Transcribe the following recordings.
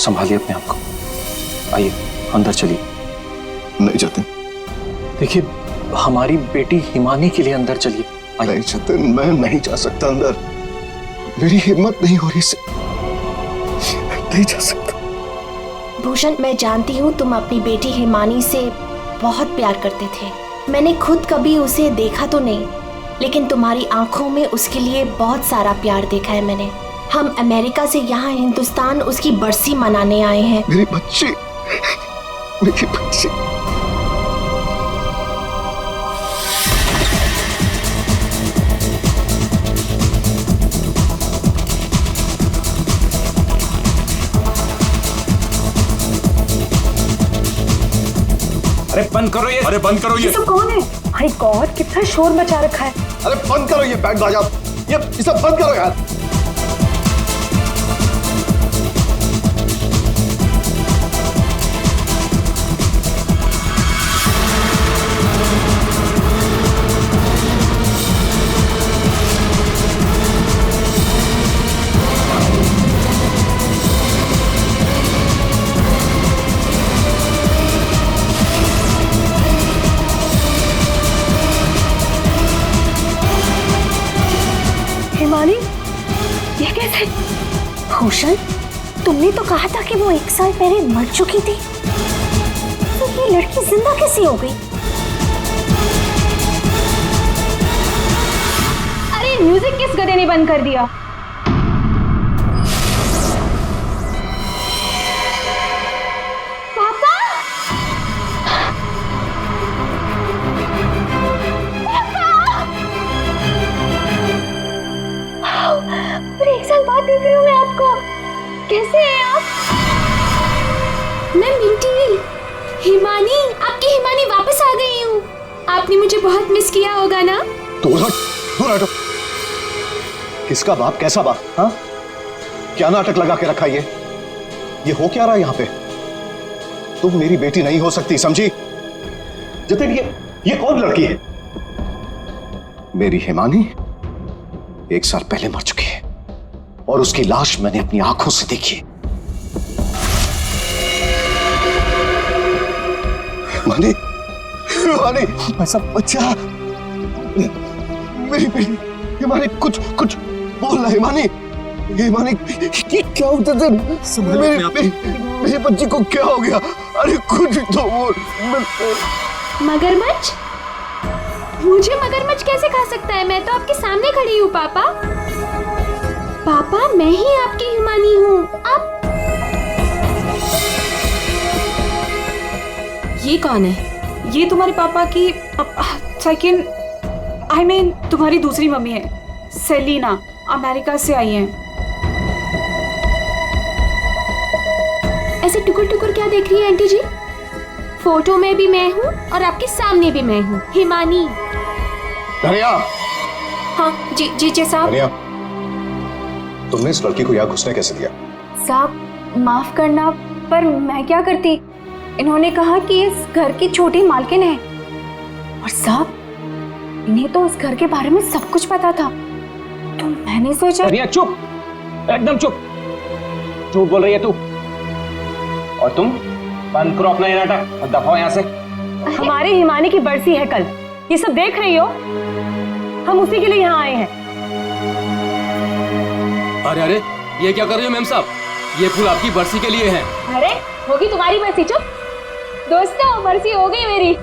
संभालिए अपने आप को। आइए अंदर चलिए। नहीं जाते। देखिए हमारी बेटी हिमानी के लिए अंदर चलिए। नहीं जतिन, मैं नहीं जा सकता अंदर। मेरी हिम्मत नहीं हो रही से नहीं जा सकता। भूषण, मैं जानती हूँ तुम अपनी बेटी हिमानी से बहुत प्यार करते थे। मैंने खुद कभी उसे देखा तो नहीं, लेकिन तुम्हारी आंखों में उसके लिए बहुत सारा प्यार देखा है मैंने। हम अमेरिका से यहाँ हिंदुस्तान उसकी बरसी मनाने आए हैं। मेरी बच्ची, मेरी बच्ची। अरे बंद करो ये, अरे बंद करो ये। तो कौन है? माय गॉड, कितना शोर मचा रखा है। अरे बंद करो ये बैंड बाजा, ये सब बंद करो यार। हिमानी, ये कैसे? भूषण, तुमने तो कहा था कि वो 1 साल पहले मर चुकी थी, तो ये लड़की जिंदा कैसे हो गई? अरे म्यूजिक किस गधे ने बंद कर दिया? पापा! अरे 1 साल बाद देख रही हूँ मैं आपको। कैसे हैं आप? मैं मिंटी, हिमानी, आपकी हिमानी वापस आ गई हूँ। आपने मुझे बहुत मिस किया होगा ना? दूर हट, दूर हटो। किसका बाप, कैसा बाप? हाँ, क्या नाटक लगा के रखा ये हो क्या रहा है यहाँ पे? तुम मेरी बेटी नहीं हो सकती, समझी? जतिन, ये कौन लड़की है? मेरी हिमानी 1 साल पहले मर चुकी है और उसकी लाश मैंने अपनी आंखों से देखी। हिमानी, हिमानी, ऐसा बच्चा, मेरी बेटी हिमानी, कुछ बोल रहा। हिमानी, हिमानी, क्या होता था? मेरी बच्ची को क्या हो गया? अरे कुछ तो बोल। मगरमच्छ? मुझे मगरमच्छ कैसे खा सकता है? मैं तो आपके सामने खड़ी हूँ पापा। पापा, मैं ही आपकी हिमानी हूँ। आप ये कौन है? ये तुम्हारे पापा की सेकंड, आई मीन तुम्हारी दूसरी मम्मी है, सेलिना, अमेरिका से आई हैं। ऐसे टुकुर टुकुर क्या देख रही है आंटी जी? फोटो में भी मैं हूँ और आपके सामने भी मैं हूँ, हिमानी। धनिया। हाँ जी साहब। धनिया, तुमने इस लड़की को यहाँ घुसने कैसे दिया? साहब माफ करना, पर मैं क्या करती? इन्होंने कहा कि इस घर की छोटी मालकिन है, और साहब इन्हें तो इस घर के बारे में सब कुछ पता था, तो मैंने सोचा। धनिया चुप, एकदम चुप। झूठ बोल रही है तू। और तुम बंद करो अपना ये नाटक और दफाओ यहाँ से। हमारे हिमानी की बरसी है कल, ये सब देख रही हो? हम उसी के लिए यहाँ आए हैं। अरे अरे, ये क्या कर रही हो मैम साहब? ये फूल आपकी बरसी के लिए है। अरे होगी तुम्हारी बरसी, चुप। दोस्तों, बरसी हो गई मेरी।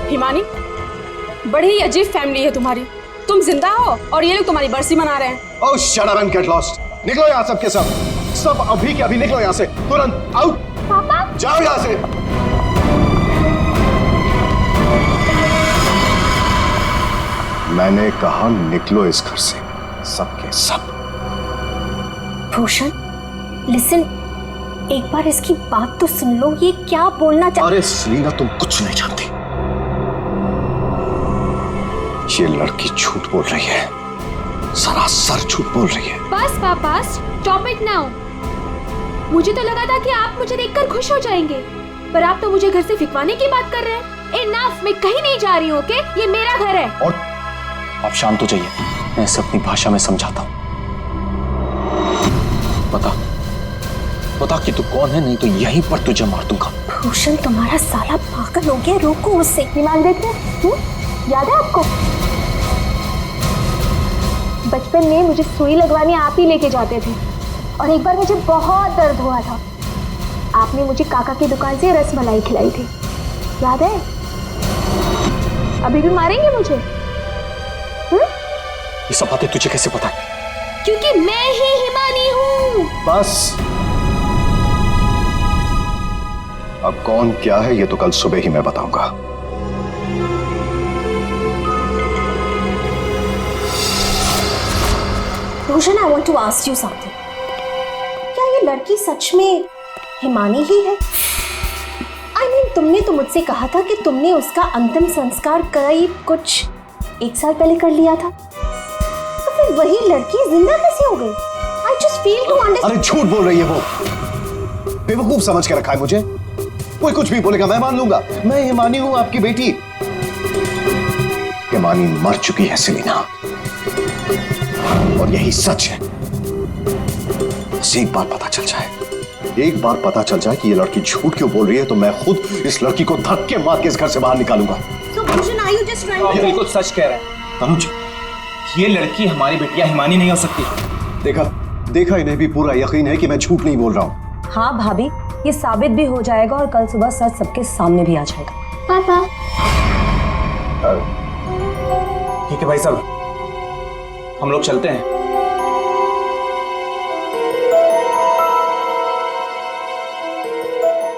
हिमानी, बड़ी ही अजीब फैमिली है तुम्हारी। तुम जिंदा हो और ये लोग तुम्हारी बरसी मना रहे हैं। Oh shut up and get lost. निकलो यहाँ सब के सब अभी के अभी निकलो यहाँ से, तुरंत आउट। पापा जाओ यहाँ से। मैंने कहा निकलो इस घर से, सब के सब। भूषण, लिसन, एक बार इसकी बात तो सुन लो। ये क्या बोलना चाह... अरे सेलिना, तुम कुछ नहीं जानती। ये लड़की झूठ बोल रही है, सरासर झूठ बोल रही है। बस पापा, स्टॉप इट नाउ। मुझे तो लगा था कि आप मुझे देखकर खुश हो जाएंगे, पर आप तो मुझे घर से फिकवाने की बात कर रहे हैं। इनफ, मैं कहीं नहीं जा रही हूँ, ओके? ये मेरा घर है। और आप शांत हो जाइए, मैं इसे अपनी भाषा में समझाता हूँ। बता कि तू कौन है, नहीं तो यहीं पर तुझे मार दूंगा। भूषण तुम्हारा साला पागल हो गया, रोको उससे। ईमान देते याद है आपको? बचपन में मुझे सुई लगवाने आप ही लेके जाते थे, और एक बार मुझे बहुत दर्द हुआ था। आपने मुझे काका की दुकान से रसमलाई खिलाई थी, याद है? अभी भी मारेंगे मुझे? ये सब बातें तुझे कैसे पता है? क्योंकि मैं ही हिमानी हूँ। बस अब कौन क्या है ये तो कल सुबह ही मैं बताऊंगा। Bhushan, I want to ask you something. क्या ये लड़की सच में हिमानी ही है? I mean, तुमने तो मुझसे कहा था कि तुमने उसका अंतिम संस्कार करीब कुछ 1 साल पहले कर लिया था, तो फिर वही लड़की जिंदा कैसे हो गई? I just fail to understand। अरे झूठ बोल रही है वो, बेवकूफ समझ के रखा है मुझे। कोई कुछ भी बोलेगा मैं मान लूंगा। मैं हिमानी हूं, आपकी बेटी। हिमानी मर चुकी है सेलिना, और यही सच है। बस एक बार पता चल जाए कि ये लड़की झूठ क्यों बोल रही है, तो मैं खुद इस लड़की को धक्के मार के इस घर से बाहर निकालूंगा। So Bhushan, are you just trying तो आप to- बिल्कुल सच कह रहे हैं तनुज, ये लड़की हमारी बेटिया हिमानी नहीं हो सकती। देखा इन्हें भी पूरा यकीन है कि मैं झूठ नहीं बोल रहा हूं। हाँ भाभी, ये साबित भी हो जाएगा और कल सुबह सच सबके सामने भी आ जाएगा। पापा, ठीक है भाई साहब, हम लोग चलते हैं।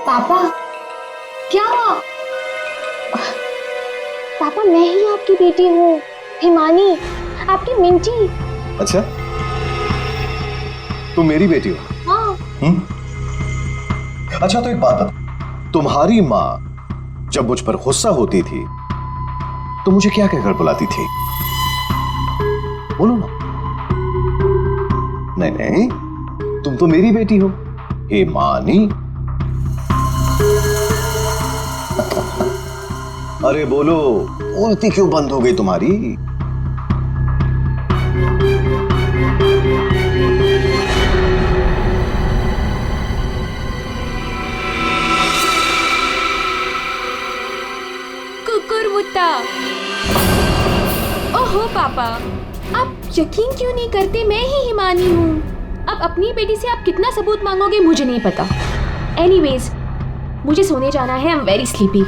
पापा, क्या? पापा, मैं ही आपकी बेटी हूँ, हिमानी, आपकी मिंटी। अच्छा, तुम मेरी बेटी हो? हाँ। अच्छा, तो एक बात बता, तुम्हारी माँ जब मुझ पर गुस्सा होती थी तो मुझे क्या कहकर बुलाती थी? बोलो ना। नहीं, तुम तो मेरी बेटी हो, हिमानी। अरे बोलो, बोलती क्यों बंद हो गई तुम्हारी? कुकुरमुत्ता। ओहो पापा, आप यकीन क्यों नहीं करते मैं ही हिमानी हूँ? अब अपनी बेटी से आप कितना सबूत मांगोगे मुझे नहीं पता। एनीवेज, मुझे सोने जाना है, आई एम वेरी स्लीपी।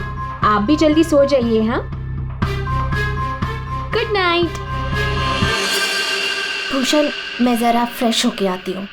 आप भी जल्दी सो जाइए। हाँ, गुड नाइट। भूषण, मैं जरा फ्रेश होके आती हूँ।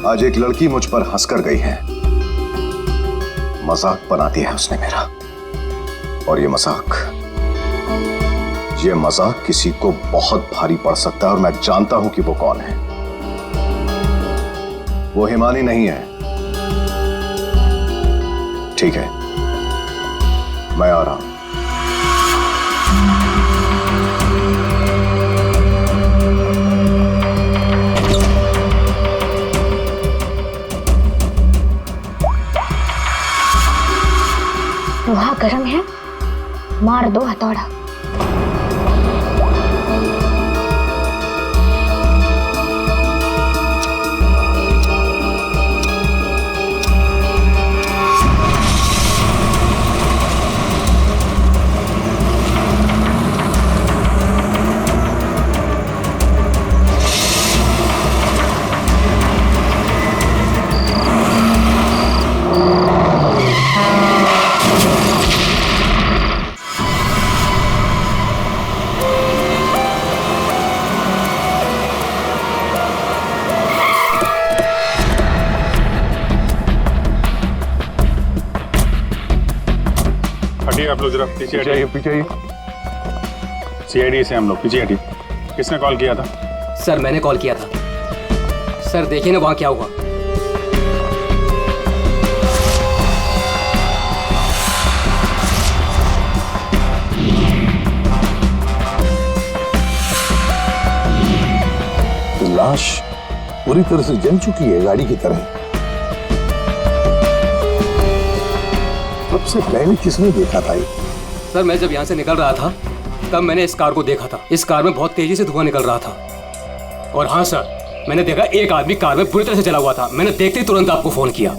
आज एक लड़की मुझ पर हंसकर गई है। मजाक बना दिया है उसने मेरा, और ये मजाक किसी को बहुत भारी पड़ सकता है, और मैं जानता हूं कि वो कौन है। वो हिमानी नहीं है। ठीक है, मैं आ रहा हूं। लोहा गर्म है, मार दो हथौड़ा। हटिए आप लोग, जरा पीछे हटिए। सीआईडी से हम लोग। पीछे हटिए। किसने कॉल किया था? सर मैंने कॉल किया था। सर देखिए ना वहाँ क्या हुआ। लाश पूरी तरह से जल चुकी है, गाड़ी की तरह। सबसे पहले किसने देखा था ये? सर मैं जब यहाँ से निकल रहा था तब मैंने इस कार को देखा था। इस कार में बहुत तेजी से धुआं निकल रहा था। और हाँ सर, मैंने देखा एक आदमी कार में बुरी तरह से जला हुआ था। मैंने देखते ही तुरंत आपको फोन किया।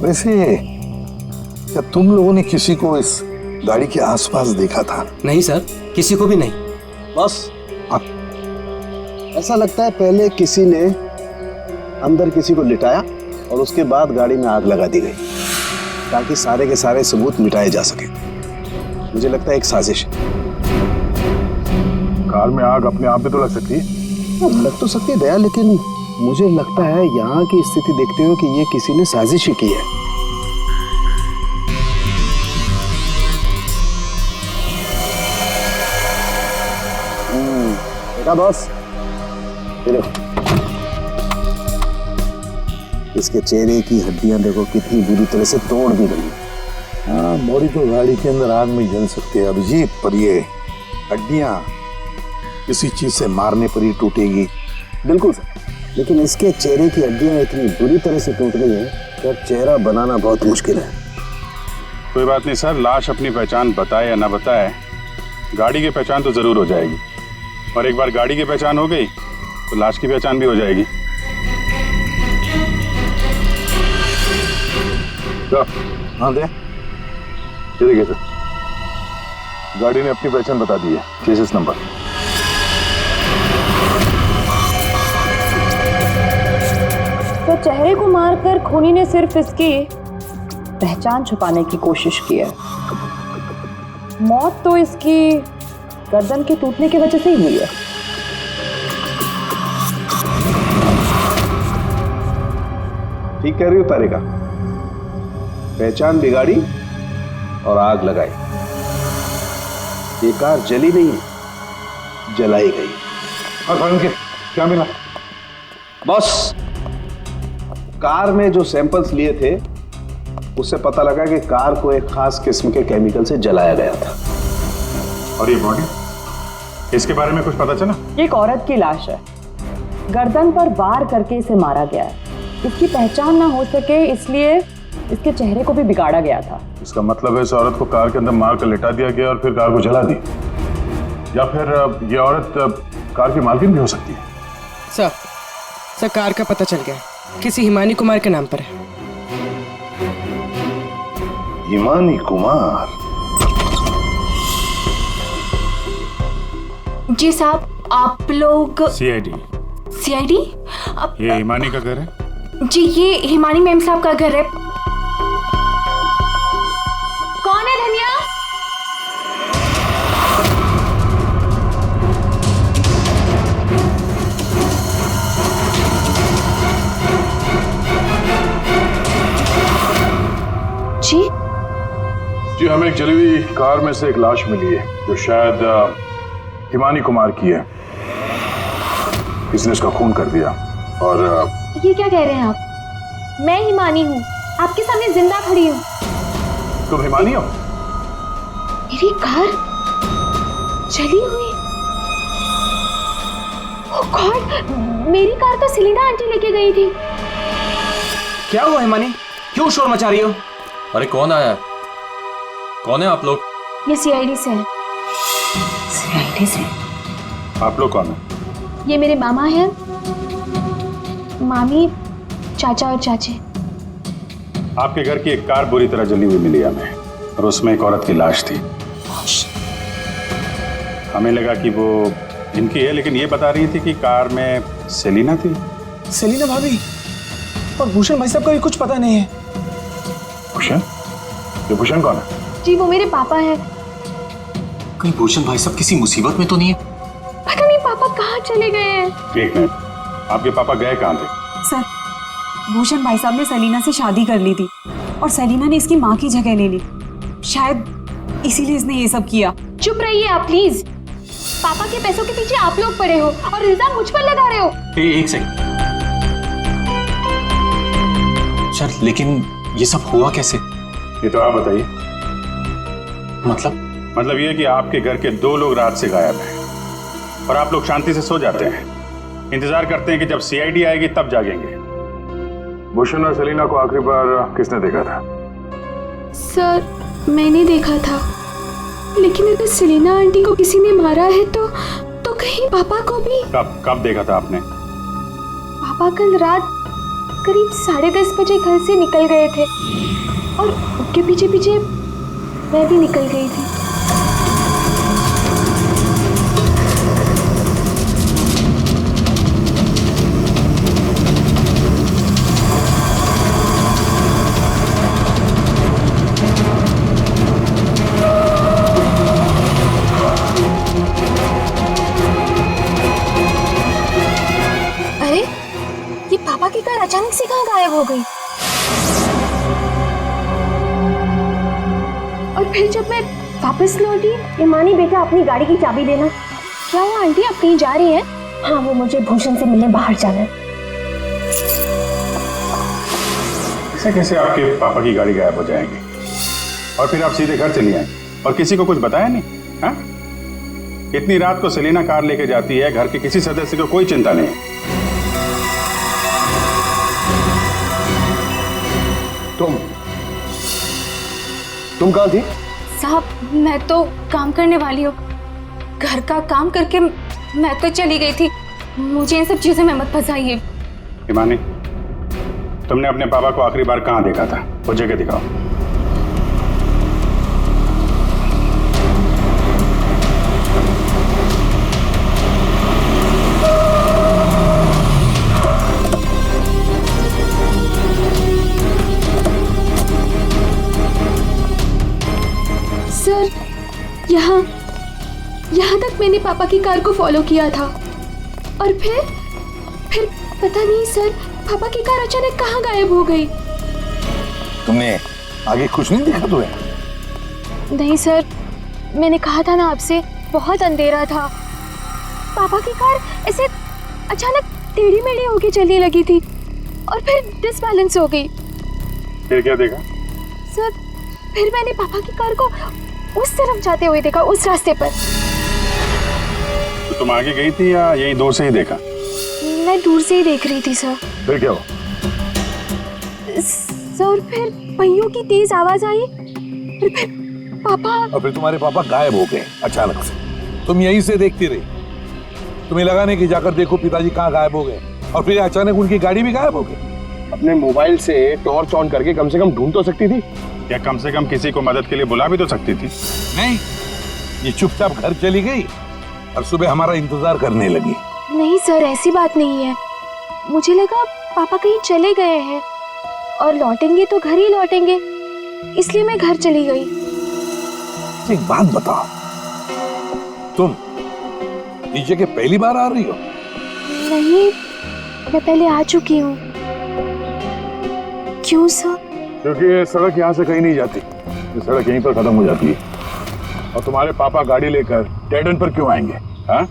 वैसे क्या तुम लोगों ने किसी को इस गाड़ी के आसपास देखा था? नहीं सर, किसी को भी नहीं। बस ऐसा लगता है पहले किसी ने अंदर किसी को लिटाया और उसके बाद गाड़ी में आग लगा दी गई ताकि सारे के सारे सबूत मिटाए जा सके। मुझे लगता है एक साजिश है। कार में आग अपने आप भी तो लग सकती है। लग तो सकती है दया, लेकिन मुझे लगता है यहाँ की स्थिति देखते हुए कि ये किसी ने साजिश ही की है। देखा बॉस, इसके चेहरे की हड्डियां देखो कितनी बुरी तरह से तोड़ दी गई। हाँ, बॉडी तो गाड़ी के अंदर आग में जल सकती है अभिजीत, पर ये हड्डियां किसी चीज से मारने पर ही टूटेगी। बिल्कुल सर, लेकिन इसके चेहरे की हड्डियां इतनी बुरी तरह से टूट गई हैं कि अब चेहरा बनाना बहुत मुश्किल है। कोई बात नहीं सर, लाश अपनी पहचान बताए या ना बताए, गाड़ी की पहचान तो जरूर हो जाएगी। और एक बार गाड़ी की पहचान हो गई तो लाश की पहचान भी हो जाएगी। हाँ दे, ये देखिए सर, गाड़ी ने अपनी पहचान बता दी है। Cases number. तो चेहरे को मारकर खूनी ने सिर्फ इसकी पहचान छुपाने की कोशिश की है। मौत तो इसकी गर्दन के टूटने की वजह से ही हुई है। ठीक कह रही हो तारिका, पहचान बिगाड़ी और आग लगाई। ये कार जली नहीं, जलाई गई। क्या मिला? बॉस, कार में जो सैंपल्स लिए थे उससे पता लगा कि कार को एक खास किस्म के केमिकल से जलाया गया था। और ये बॉडी, इसके बारे में कुछ पता चला? ये एक औरत की लाश है, गर्दन पर वार करके इसे मारा गया है। इसकी पहचान ना हो सके इसलिए इसके चेहरे को भी बिगाड़ा गया था। इसका मतलब है इस औरत को कार के अंदर मार कर लिटा दिया गया और फिर कार को जला दी, या फिर ये औरत कार की मालकिन भी हो सकती है। सर कार का पता चल गया, किसी हिमानी कुमार के नाम पर है। हिमानी कुमार? जी साहब, आप लोग सीआईडी। सीआईडी? ये हिमानी का घर है? जी, ये हिमानी मैम साहब का घर है। कौन है धनिया? जी जी, हमें एक जली हुई कार में से एक लाश मिली है जो शायद हिमानी कुमार की है। इसने उसका खून कर दिया। और ये क्या कह रहे हैं आप? मैं हिमानी हूँ, आपके सामने जिंदा खड़ी हूँ। तुम हिमानी हो? मेरी कार जली हुई? ओह गॉड, मेरी कार तो सेलिना आंटी लेके गई थी। क्या हुआ हिमानी, क्यों शोर मचा रही हो? अरे कौन आया है? कौन है आप लोग? ये सीआईडी से है। सीआईडी से? आप लोग कौन है? ये मेरे मामा हैं, मामी, चाचा और चाची। आपके घर की एक कार बुरी तरह जली हुई मिली हमें और उसमें एक औरत की लाश थी। हमें लगा कि वो इनकी है, लेकिन ये बता रही थी कि कार में सेलिना थी। सेलिना भाभी और भूषण भाई साहब का भी कुछ पता नहीं है। भूषण? ये भूषण कौन है? जी वो मेरे पापा हैं। कहीं भूषण भाई साहब किसी मुसीबत में तो नहीं है? पता नहीं पापा कहाँ चले गए हैं। एक मिनट, आपके पापा गए कहाँ थे? सर, भूषण भाई साहब ने सेलिना से शादी कर ली थी और सेलिना ने इसकी माँ की जगह ले ली। शायद इसीलिए इसने ये सब किया। चुप रहिए आप प्लीज। पापा के पैसों के पीछे आप लोग पड़े हो और इल्जाम मुझ पर लगा रहे हो। एक सेकंड सर, लेकिन ये सब हुआ कैसे? ये तो आप बताइए। मतलब ये कि आपके घर के 2 लोग रात से गायब हैं और आप लोग शांति से सो जाते हैं, इंतजार करते हैं कि जब सीआईडी आएगी तब जागेंगे। भूषण और सेलिना को आखिरी बार किसने देखा था? सर मैंने देखा था, लेकिन अगर सेलिना आंटी को किसी ने मारा है तो कहीं पापा को भी। कब देखा था आपने? पापा कल रात करीब 10:30 बजे घर से निकल गए थे और उनके पीछे पीछे मैं भी निकल गई थी। अरे ये पापा की कार अचानक से कहाँ गायब हो गई? और फिर जब मैं वापस लौटी, ईमानी बेटा अपनी गाड़ी की चाबी देना। क्या हुआ आंटी, आप कहीं जा रही हैं? हाँ, वो मुझे भूषण से मिलने बाहर जाना है। ऐसे कैसे आपके पापा की गाड़ी गायब हो जाएगी और फिर आप सीधे घर चली आए और किसी को कुछ बताया नहीं? हाँ, इतनी रात को सेलिना कार लेके जाती है, घर के किसी सदस्य को कोई चिंता नहीं है। तुम कहाँ थी? साहब मैं तो काम करने वाली हूँ, घर का काम करके मैं तो चली गई थी। मुझे इन सब चीजों में मत फंसाइए। हिमानी, तुमने अपने पापा को आखिरी बार कहाँ देखा था? वो जगह दिखाओ। सर यहाँ तक मैंने पापा की कार को फॉलो किया था और फिर पता नहीं सर, पापा की कार अचानक कहाँ गायब हो गई। तुमने आगे कुछ नहीं देखा तुम्हें? नहीं सर, मैंने कहा था ना आपसे, बहुत अंधेरा था। पापा की कार ऐसे अचानक टेढ़ी मेढ़ी होके चलने लगी थी और फिर डिसबैलेंस हो गई। फिर क्या देखा? सर फिर मैंने पापा की कार को उस तरफ जाते हुए देखा, उस रास्ते पर। तो तुम आगे गई थी या यही दूर से ही देखा? मैं दूर से ही देख रही थी सर। फिर क्या हुआ? सर फिर पहियों की तेज आवाज आई, फिर पापा। और फिर तुम्हारे पापा गायब हो गए अचानक से। तुम यहीं से देखती रही, तुम्हें लगा नहीं कि जाकर देखो पिताजी कहाँ गायब हो गए, और फिर अचानक उनकी गाड़ी भी गायब हो गई। अपने मोबाइल से टॉर्च ऑन करके कम से कम ढूंढ तो सकती थी। या कम से कम किसी को मदद के लिए बुला भी तो सकती थी। नहीं, ये चुपचाप घर चली गई और सुबह हमारा इंतजार करने लगी। नहीं सर, ऐसी बात नहीं है। मुझे लगा पापा कहीं चले गए हैं और लौटेंगे तो घर ही लौटेंगे, इसलिए मैं घर चली गई। एक बात बताओ, तुम इस जगह पहली बार आ रही हो? नहीं, मैं पहले आ चुकी हूँ। क्यों सर? क्योंकि ये सड़क यहाँ से कहीं नहीं जाती, ये सड़क यहीं पर खत्म हो जाती है। और तुम्हारे पापा गाड़ी लेकर डेड एंड पर क्यों आएंगे? हाँ,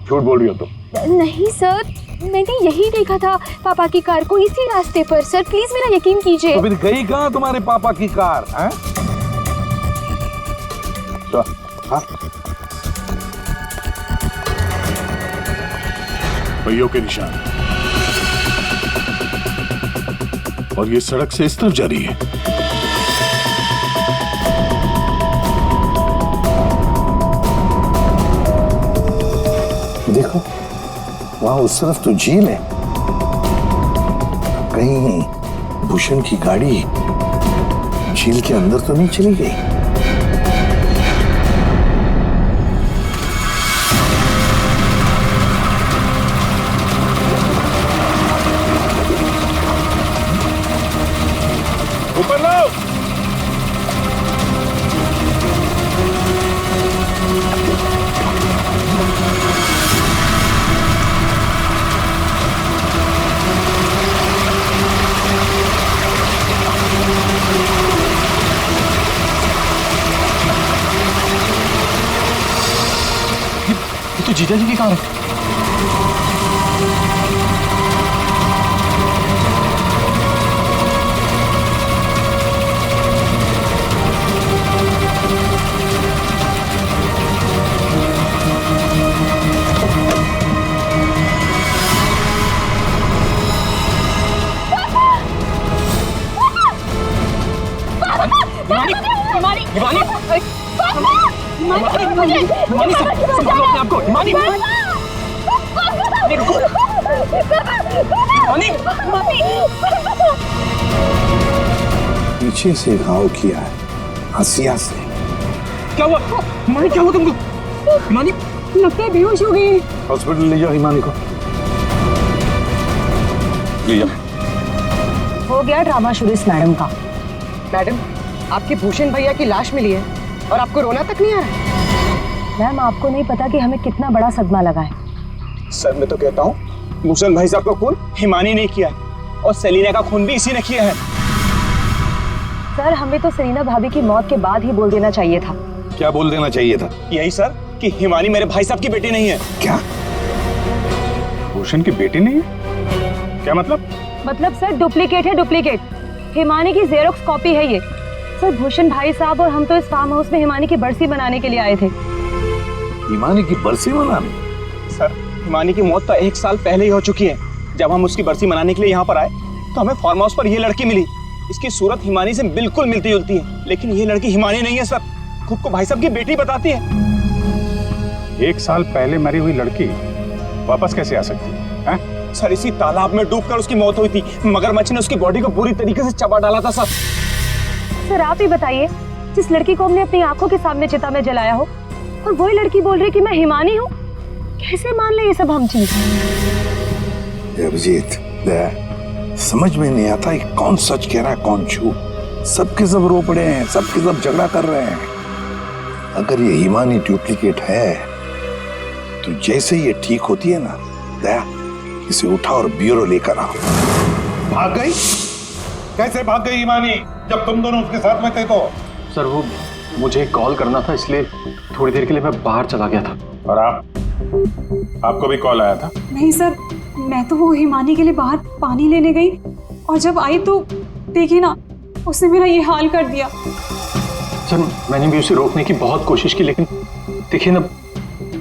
झूठ बोल रही हो तुम। नहीं सर, मैंने यही देखा था पापा की कार को, इसी रास्ते पर। सर प्लीज मेरा यकीन कीजिए। तो फिर गई कहाँ तुम्हारे पापा की कार? हाँ? तो, हाँ? पहियों के निशान, और ये सड़क से इस तरफ जा रही है। देखो, वहां उस तरफ तो झील है। कहीं भूषण की गाड़ी झील के अंदर तो नहीं चली गई? ऊपर लो। ये तो जीजा जी की कार है। पीछे से घाव किया है, हंसिया से। क्या हुआ हिमानी, क्या हुआ तुमको? हिमानी लगता है बेहोश हो गई। हॉस्पिटल ले जाओ हिमानी को, ले जाओ। हो गया ड्रामा शुरू इस मैडम का। मैडम, आपकी भूषण भैया की लाश मिली है और आपको रोना तक नहीं आ रहा? मैम, आपको नहीं पता कि हमें कितना बड़ा सदमा लगा है। सर मैं तो कहता हूँ भूषण भाई साहब का खून हिमानी ने किया है और सेलिना का खून भी इसी ने किया है। सर, हमें तो सेलिना भाभी की मौत के बाद ही बोल देना चाहिए था। क्या बोल देना चाहिए था? यही सर कि हिमानी मेरे भाई साहब की बेटी नहीं है। क्या भूषण की बेटी नहीं है? क्या मतलब? मतलब सर डुप्लीकेट है, डुप्लीकेट। हिमानी की जेरोक्स कॉपी है ये। सर, भूषण भाई साहब और हम तो इस फार्म हाउस में हिमानी की बरसी मनाने के लिए आए थे। हिमानी की बरसी मनाने? सर हिमानी की मौत तो 1 साल पहले ही हो चुकी है। जब हम उसकी बरसी मनाने के लिए यहाँ पर आए तो हमें फार्म हाउस पर ये लड़की मिली। इसकी सूरत हिमानी से बिल्कुल मिलती जुलती है, लेकिन ये लड़की हिमानी नहीं है सर, खुद को भाई साहब की बेटी बताती है। 1 साल पहले मरी हुई लड़की वापस कैसे आ सकती है? सर इसी तालाब में डूबकर उसकी मौत हुई थी। मगरमच्छ ने उसकी बॉडी को बुरी तरीके से चबा डाला था सर। सर आप ही बताइए, जिस लड़की को हमने अपनी आंखों के सामने चिता में जलाया हो और वही लड़की बोल रही कि मैं हिमानी हूँ, कैसे मान ले ये सब हम चीज? अभिजीत, समझ में नहीं आता कि कौन सच कह रहा है कौन झूठ। सबके सब रो पड़े हैं, सबके सब झगड़ा कर रहे हैं। अगर ये हिमानी डुप्लीकेट है तो जैसे ये ठीक होती है ना, दया इसे उठा और ब्यूरो लेकर आओ। भाग गई? कैसे भाग गई हिमानी जब तुम दोनों उसके साथ में थे तो? सर वो मुझे कॉल करना था, इसलिए थोड़ी देर के लिए मैं बाहर चला गया था। और आपको भी कॉल आया था? नहीं सर, मैं तो वो हिमानी के लिए बाहर पानी लेने गई और जब आई तो देखिए ना, उसने मेरा ये हाल कर दिया। सर मैंने भी उसे रोकने की बहुत कोशिश की, लेकिन देखिए ना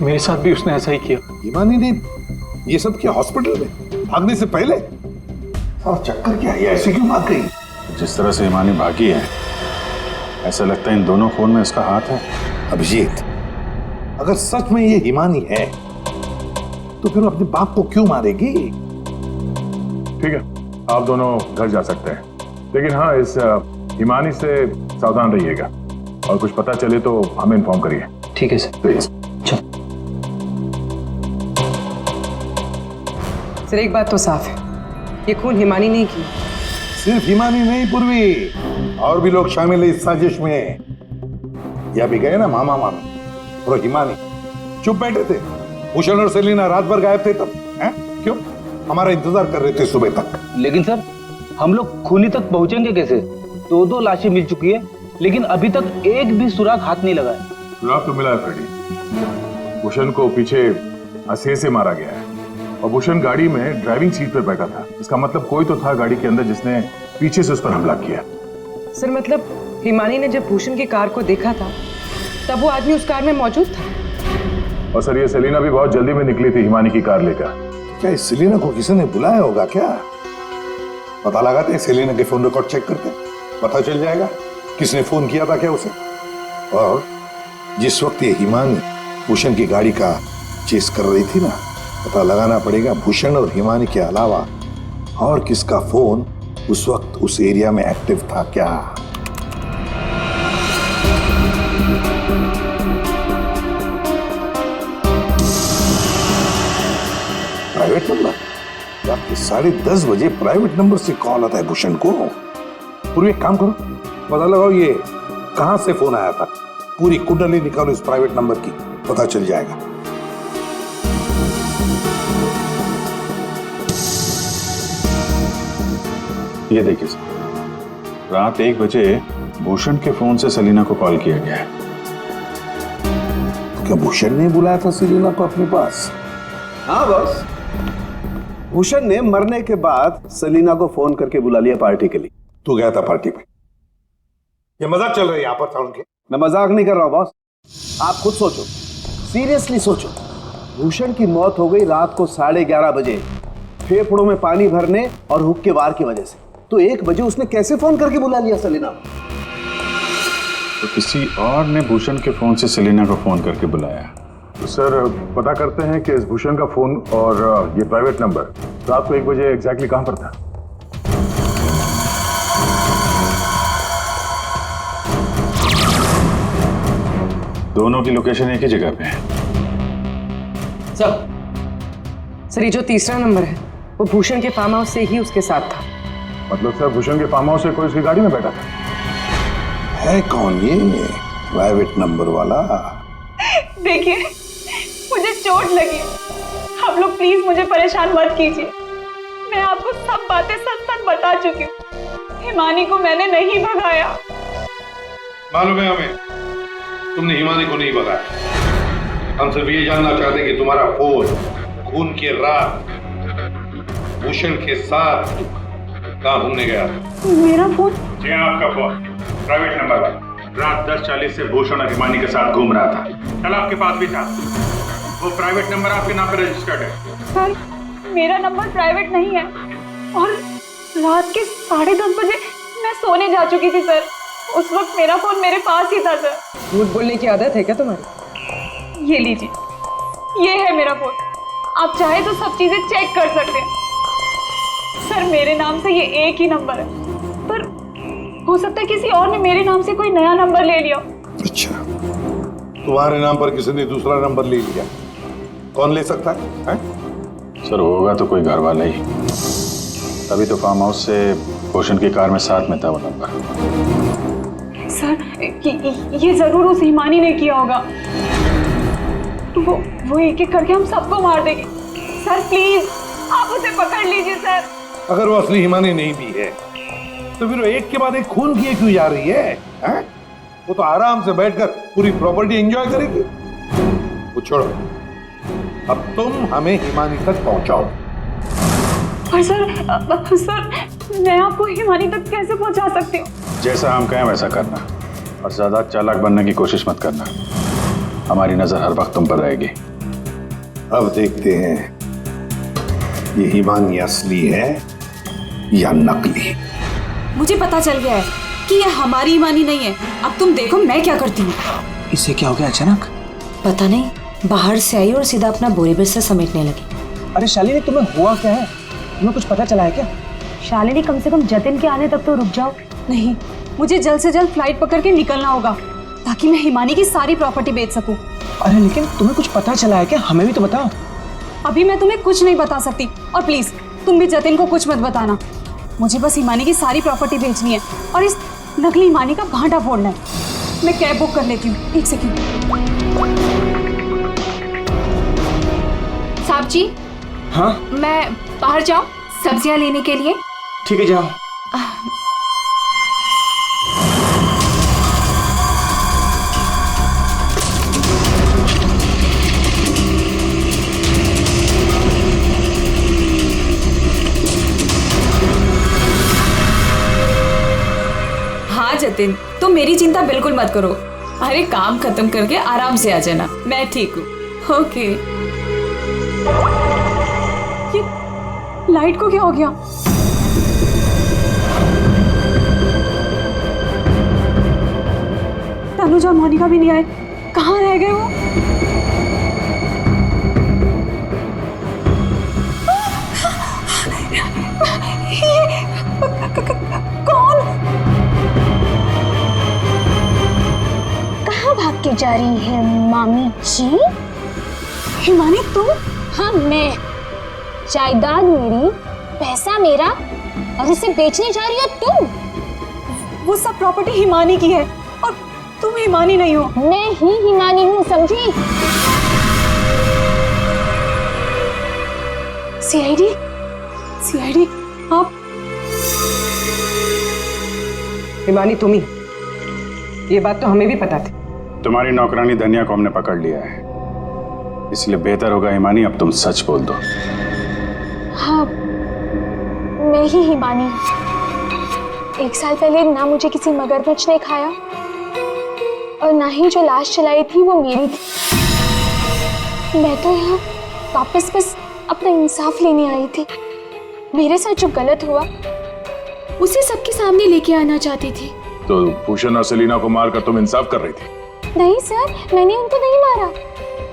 मेरे साथ भी उसने ऐसा ही किया। हिमानी ने ये सब किया हॉस्पिटल में भागने से पहले? और चक्कर क्या है, ऐसे क्यों भाग गई? जिस तरह से हिमानी भागी है, ऐसा लगता है इन दोनों खून में इसका हाथ है। अभिजीत, अगर सच में ये हिमानी है तो फिर अपने बाप को क्यों मारेगी? ठीक है, आप दोनों घर जा सकते हैं, लेकिन हाँ इस हिमानी से सावधान रहिएगा और कुछ पता चले तो हमें इन्फॉर्म करिए। ठीक है सर। प्लीज। सर एक बात तो साफ है, ये खून हिमानी नहीं की। सिर्फ हिमानी नहीं पूर्वी, और भी लोग शामिल है इस साजिश में। या भी गए ना मामा मामी और हिमानी चुप बैठे थे। भूषण और सेलिना रात भर गायब थे तब, हैं? क्यों? हमारा इंतजार कर रहे थे सुबह तक। लेकिन सर हम लोग खूनी तक पहुंचेंगे कैसे? 2 लाशें मिल चुकी है, लेकिन अभी तक एक भी सुराग हाथ नहीं लगा है। सुराग तो मिला है फ्रेडी। भूषण को पीछे हंसे से मारा गया है और भूषण गाड़ी में ड्राइविंग सीट पर बैठा था। इसका मतलब कोई तो था गाड़ी के अंदर जिसने पीछे से उस पर हमला किया। सर मतलब हिमानी ने जब भूषण की कार को देखा था तब वो आदमी उस कार में मौजूद था। और सर ये सेलिना भी बहुत जल्दी में निकली थी हिमानी की कार लेकर। क्या इस सेलिना को किसी ने बुलाया होगा क्या? पता लगाते हैं, सेलिना के फोन रिकॉर्ड चेक करते हैं, पता चल जाएगा किसने फोन किया था क्या उसे। और जिस वक्त ये हिमानी भूषण की गाड़ी का चेस कर रही थी ना, पता लगाना पड़ेगा भूषण और हिमानी के अलावा और किसका फोन उस वक्त उस एरिया में एक्टिव था क्या। Private number? रात के 10:30 बजे प्राइवेट नंबर से कॉल आता है भूषण को। पूरी एक काम करो, पता लगाओ ये कहां से फोन आया था। पूरी कुंडली निकालो इस प्राइवेट नंबर की, पता चल जाएगा। ये देखिए सर, रात 1 बजे भूषण के फोन से सेलिना को कॉल किया गया है। क्या भूषण ने बुलाया था सेलिना को अपने पास? हाँ बॉस, भूषण ने मरने के बाद सेलिना को फोन करके बुला लिया पार्टी के लिए। तू गया था पार्टी में? ये मजाक चल रहा है यहाँ पर था उनके? मैं मजाक नहीं कर रहा हूं बॉस, आप खुद सोचो, सीरियसली सोचो। भूषण की मौत हो गई रात को 11:30 बजे, फेफड़ों में पानी भरने और हुक्के वार की वजह से। तो 1 बजे उसने कैसे फोन करके बुला लिया सेलिना को? तो किसी और ने भूषण के फोन से सेलिना को फोन करके बुलाया। तो सर पता करते हैं कि इस भूषण का फोन और ये प्राइवेट नंबर रात को 1 बजे एग्जैक्टली कहां पर था? दोनों की लोकेशन एक ही जगह पे है। सर ये जो तीसरा नंबर है वो भूषण के फार्म हाउस से ही उसके साथ था। मतलब सर भूषण के फार्म हाउस से कोई उसकी गाड़ी में बैठा था? है कौन ये प्राइवेट नंबर वाला? देखिए मुझे चोट लगी, आप लोग प्लीज मुझे परेशान मत कीजिए। मैं आपको सब बातें सच सच बता चुकी हूँ। हिमानी को मैंने नहीं भगाया। मालूम है हमें, तुमने हिमानी को नहीं भगाया। हम सिर्फ ये जानना चाहते हैं कि तुम्हारा फोन खून की रात भूषण के साथ कहाँ घूमने गया? मेरा फोन? जी आपका फोन प्राइवेट नंबर रात 10:40 से भूषण और हिमानी के साथ घूम रहा था। कल आपके पास भी था। वो प्राइवेट नंबर आपके नाम पर रजिस्टर्ड है। सर मेरा नंबर प्राइवेट नहीं है और रात के 10:30 बजे मैं सोने जा चुकी थी सर। उस वक्त मेरा फोन मेरे पास ही था सर। झूठ बोलने की आदत है क्या तुम्हारी? ये लीजिए, ये है मेरा फोन। आप चाहे तो सब चीजें चेक कर सकते हैं सर। मेरे नाम से ये एक ही नंबर है, पर हो सकता है किसी और ने मेरे नाम से कोई नया नंबर ले लिया। अच्छा, तुम्हारे नाम पर किसी ने दूसरा नंबर ले लिया? कौन ले सकता है? सर होगा तो कोई घर वाला ही, तभी तो फार्म हाउस से भूषण की कार में साथ में था वो नंबर। सर ये जरूर उस हिमानी ने किया होगा। वो एक एक करके हम सबको मार देगी। सर प्लीज आप उसे पकड़ लीजिए सर। अगर वो असली हिमानी नहीं भी है तो फिर वो एक के बाद एक खून किए क्यों जा रही है? वो तो आराम से बैठकर पूरी प्रॉपर्टी एंजॉय करेगी। वो छोड़ो, अब तुम हमें हिमानी तक पहुंचाओ। पर सर मैं आपको हिमानी तक कैसे पहुंचा सकती हूँ? जैसा हम कहें वैसा करना और ज्यादा चालाक बनने की कोशिश मत करना। हमारी नजर हर वक्त तुम पर रहेगी। अब देखते हैं ये हिमानी असली है या नकली। मुझे पता चल गया है कि ये हमारी हिमानी नहीं है। अब तुम देखो मैं क्या करती हूँ। इससे क्या हो गया अचानक? पता नहीं, बाहर से आई और सीधा अपना बोरी बिस्तर समेटने लगी। अरे शालिनी तुम्हें हुआ क्या है? तुम्हें कुछ पता चला है क्या? शालिनी कम से कम जतिन के आने तक तो रुक जाओ। नहीं, मुझे जल्द से जल्द फ्लाइट पकड़ के निकलना होगा ताकि मैं हिमानी की सारी प्रॉपर्टी बेच सकूं। अरे लेकिन तुम्हें कुछ पता चला है क्या? हमें भी तो बताओ। अभी मैं तुम्हें कुछ नहीं बता सकती और प्लीज तुम भी जतिन को कुछ मत बताना। मुझे बस हिमानी की सारी प्रॉपर्टी बेचनी है और इस नकली हिमानी का भांटा फोड़ना है। मैं कैब बुक कर लेती हूँ, 1 सेकंड। साहब जी। हाँ मैं बाहर जाऊं सब्जियां लेने के लिए? ठीक है जाओ। हाँ जतिन, तुम मेरी चिंता बिल्कुल मत करो। अरे काम खत्म करके आराम से आ जाना, मैं ठीक हूँ। ओके। ये लाइट को क्या हो गया? तनुजा और मोनिका भी नहीं आए, कहाँ रह गए वो? कौन? कहाँ भाग के जा रही है मामी जी? हिमानी तुम? हाँ मैं। जायदाद मेरी, पैसा मेरा और इसे बेचने जा रही हो तुम? वो सब प्रॉपर्टी हिमानी की है और तुम हिमानी नहीं हो। मैं ही हिमानी हूँ, समझी? सीआईडी आप? हिमानी तुम ही। ये बात तो हमें भी पता थी, तुम्हारी नौकरानी धनिया को हमने पकड़ लिया है, इसलिए बेहतर होगा हिमानी अब तुम सच बोल दो। हाँ, मैं ही हिमानी। 1 साल पहले ना मुझे किसी मगरमच्छ ने खाया और ना ही जो लाश चलाई थी वो मेरी थी। मैं तो यहाँ वापस बस अपना इंसाफ लेने आई थी। मेरे साथ जो गलत हुआ उसे सबके सामने लेके आना चाहती थी। तो भूषण और सेलिना को मारकर तुम इंसाफ कर रही थी? नहीं सर, मैंने उनको नहीं मारा।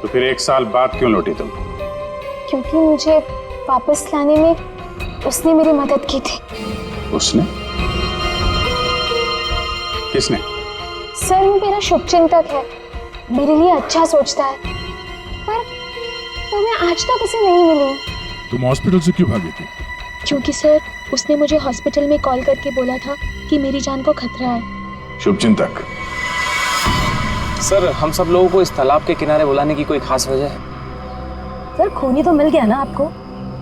तो फिर 1 साल बाद क्यों लौटी तुम? क्योंकि मुझे वापस लाने में उसने मेरी मदद की थी। उसने? किसने? सर, वो मेरा शुभचिंतक है, मेरे लिए अच्छा सोचता है, पर मैं आज तक उसे नहीं मिली। तुम हॉस्पिटल से क्यों भागी थी? क्योंकि सर, उसने मुझे हॉस्पिटल में कॉल करके बोला था कि मेरी जान को खतरा है। शुभचिंतक। सर, हम सब लोगों को इस तालाब के किनारे बुलाने की कोई खास वजह है? सर, खूनी तो मिल गया ना आपको,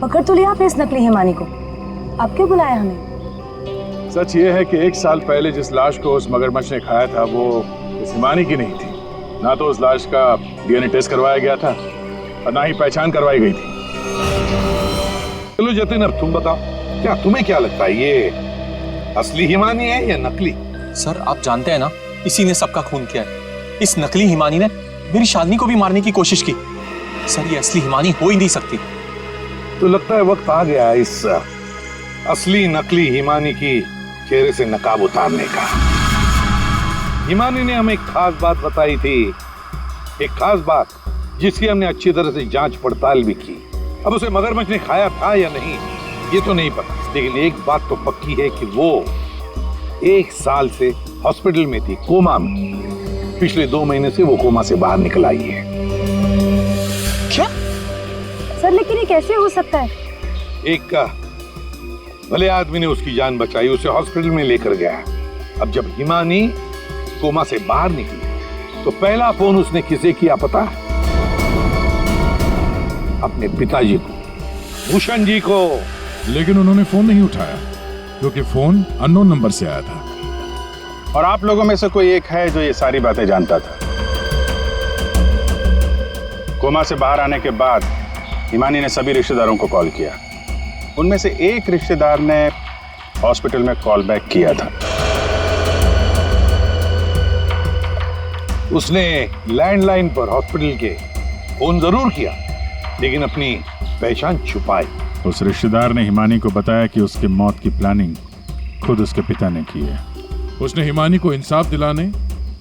पकड़ तो लिया आपने इस नकली हिमानी को। आप क्यों बुलाया हमें? सच ये है कि 1 साल पहले जिस लाश को उस मगरमच्छ ने खाया था वो इस हिमानी की नहीं थी। ना तो उस लाश का DNA टेस्ट करवाया गया था और ना ही पहचान करवाई गई थी। चलो जतिन, अब तुम बताओ, क्या तुम्हें क्या लगता है, ये असली हिमानी है या नकली? सर, आप जानते हैं ना, इसी ने सबका खून किया है। इस नकली हिमानी ने मेरी शालिनी को भी मारने की कोशिश की। सर, ये असली हिमानी हो ही नहीं सकती। तो लगता है वक्त आ गया इस असली नकली हिमानी की चेहरे से नकाब उतारने का। हिमानी ने हमें एक खास बात बताई थी, एक खास बात जिसकी हमने अच्छी तरह से जांच पड़ताल भी की। अब उसे मगरमच्छ ने खाया था या नहीं ये तो नहीं पता, लेकिन एक बात तो पक्की है कि वो 1 साल से हॉस्पिटल में थी, कोमा में। पिछले 2 महीने से वो कोमा से बाहर निकल आई है। क्या? सर, लेकिन ये कैसे हो सकता है? एक भले आदमी ने उसकी जान बचाई, उसे हॉस्पिटल में लेकर गया। अब जब हिमानी कोमा से बाहर निकली तो पहला फोन उसने किसे किया पता? अपने पिताजी को, भूषण जी को। लेकिन उन्होंने फोन नहीं उठाया क्योंकि फोन अननोन नंबर से आया था। और आप लोगों में से कोई एक है जो ये सारी बातें जानता था। कोमा से बाहर आने के बाद हिमानी ने सभी रिश्तेदारों को कॉल किया। उनमें से एक रिश्तेदार ने हॉस्पिटल में कॉल बैक किया था। उसने लैंडलाइन पर हॉस्पिटल के फोन जरूर किया, लेकिन अपनी पहचान छुपाई। उस रिश्तेदार ने हिमानी को बताया कि उसके मौत की प्लानिंग खुद उसके पिता ने की है। उसने हिमानी को इंसाफ दिलाने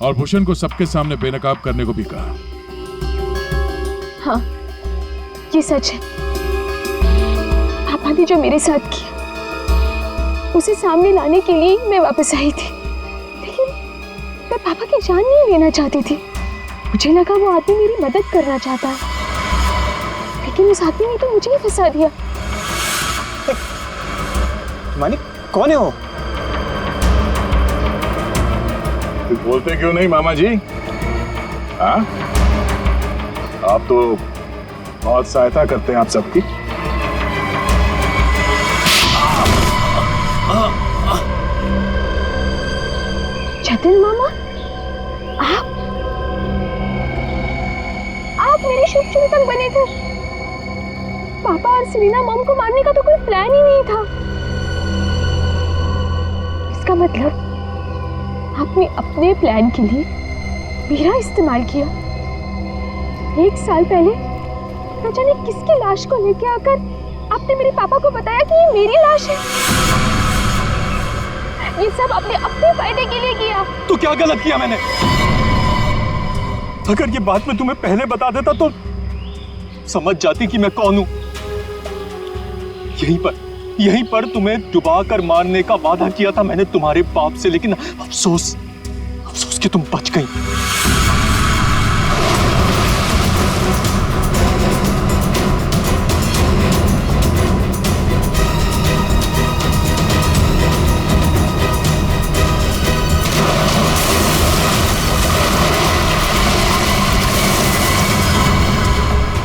और भूषण को सबके सामने बेनकाब करने को भी कहा। हाँ, ये सच है। पापा ने जो मेरे साथ किया उसे सामने लाने के लिए मैं वापस आई थी, लेकिन मैं पापा की जान नहीं लेना चाहती थी। मुझे लगा वो आदमी मेरी मदद करना चाहता है, लेकिन उस आदमी ने तो मुझे ही फंसा दिया। हिमानी, कौन है वो? तो बोलते क्यों नहीं मामा जी? हाँ, आप तो बहुत सहायता करते हैं आप सबकी। जतिन मामा, आप मेरे शुभचिंतक बने थे। पापा और सेलिना मॉम को मारने का तो कोई प्लान ही नहीं था। इसका मतलब आपने अपने प्लान के लिए मेरा इस्तेमाल किया। 1 साल पहले न जाने किसकी लाश को लेके आकर आपने मेरे पापा को बताया कि ये मेरी लाश है। ये सब अपने अपने फायदे के लिए किया। तो क्या गलत किया मैंने? अगर ये बात मैं तुम्हें पहले बता देता तो समझ जाती कि मैं कौन हूं। यहीं पर तुम्हें डुबा कर मारने का वादा किया था मैंने तुम्हारे बाप से, लेकिन अफसोस कि तुम बच गई।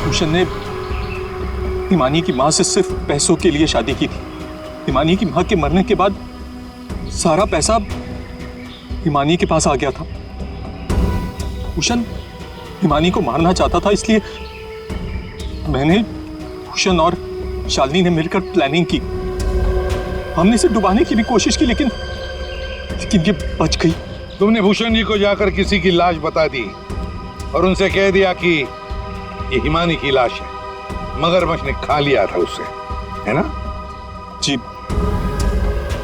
भूषण ने हिमानी की मां से सिर्फ पैसों के लिए शादी की थी। हिमानी की मां के मरने के बाद सारा पैसा हिमानी के पास आ गया था। भूषण हिमानी को मारना चाहता था, इसलिए मैंने, भूषण और शालिनी ने मिलकर प्लानिंग की। हमने इसे डुबाने की भी कोशिश की, लेकिन ये बच गई। तुमने भूषण जी को जाकर किसी की लाश बता दी और उनसे कह दिया कि ये हिमानी की लाश है, मगरमच्छ ने खा लिया था उसे, है ना? जी,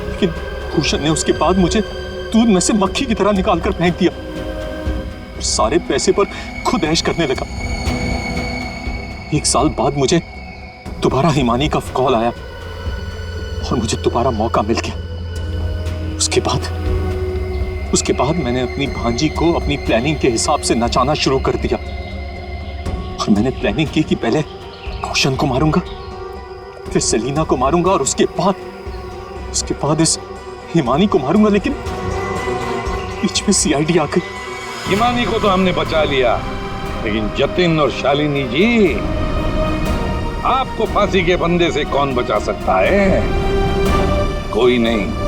लेकिन भूषण ने उसके बाद मुझे दूध में से मक्खी की तरह निकालकर फेंक दिया और सारे पैसे पर खुद ऐश करने लगा। 1 साल बाद मुझे दोबारा हिमानी का कॉल आया और मुझे दोबारा मौका मिल गया। उसके बाद मैंने अपनी भांजी को अपनी प्लानिंग के हिसाब से नचाना शुरू कर दिया और मैंने प्लानिंग की कि पहले भूषण को मारूंगा, फिर सेलिना को मारूंगा और उसके बाद इस हिमानी को मारूंगा, लेकिन बीच में सीआईडी आ गई। हिमानी को तो हमने बचा लिया, लेकिन जतिन और शालिनी जी, आपको फांसी के फंदे से कौन बचा सकता है? कोई नहीं।